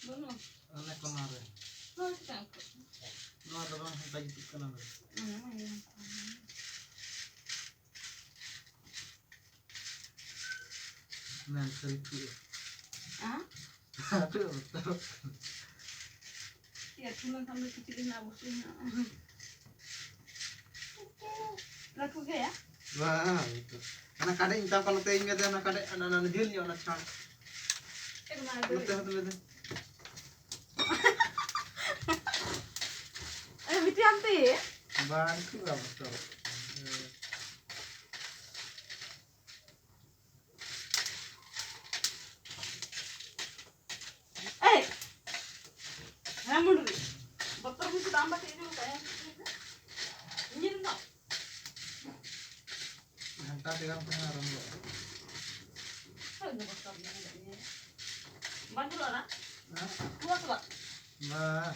Anak kemarin. No, ada bang sampai itu kan ada. Nanti itu. Ah? Aduh, betul. Ya, cuma sambil kecilin abusnya. Laku ke ya? Wah, itu. Anak kadek minta kalau teh ingat anak kadek anak-anak dia ni anak kan. Betul betul. Biti anti. Bantu lah betul. Namun dokter bisa tambah ini kayak ini enggak. Hantar dengan pengaruh lo. Bantu lah, nak. Kuat lah. Nah.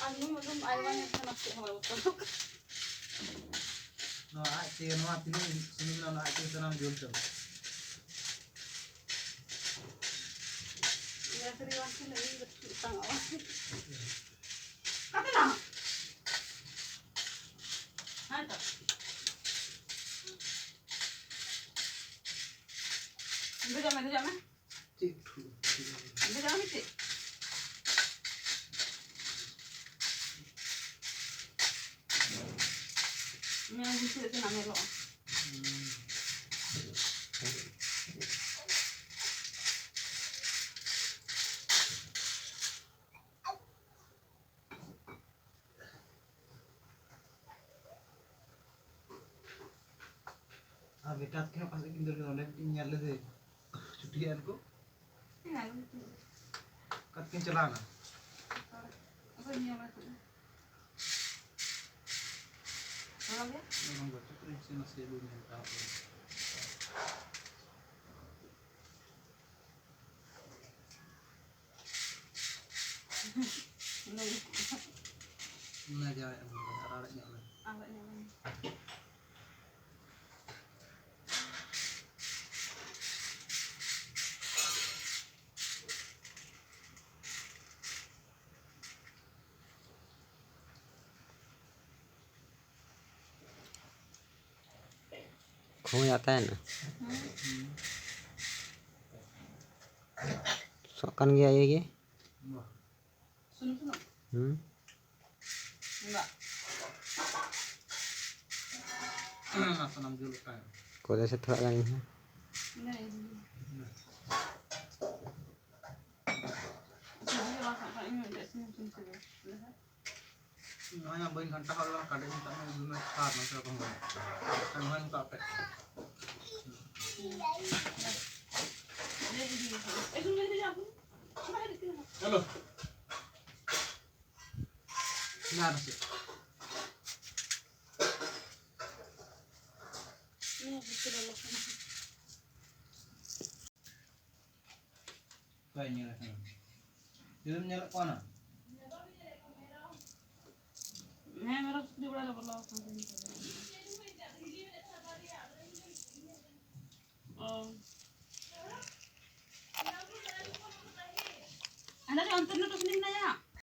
Anu belum ayamnya panas sih kalau betul. No, aci no aci ni sini no aci senang jual tu. Ya serius sih lagi bertang awas. Kata nak. Ada. Itu jam. Cik. Itu jam itu. Yang bisa itu namanya lo. Bekat kena pas lagi dulu oleh nyal le cutian ko. Kat kin celana. Apa ni apa tu? Orang dia? Memang baca prinsip masih belum tahu. Nah, jangan arah-arahnya. Awaknya. खो जाता है ना सौकन गया ये Suno. Enggak. Nasa nang dulu kan. को जैसे थोड़ा गाड़ी है Ini. Jadi rasa kayak ini ada sini. Hanya bain kan tak kalau kadang minta mau guna card nanti apa enggak. Kan kan tak apa. Halo. Nah, nasi. Kayaknya lah. Dia menyalak mana? Merah di bawah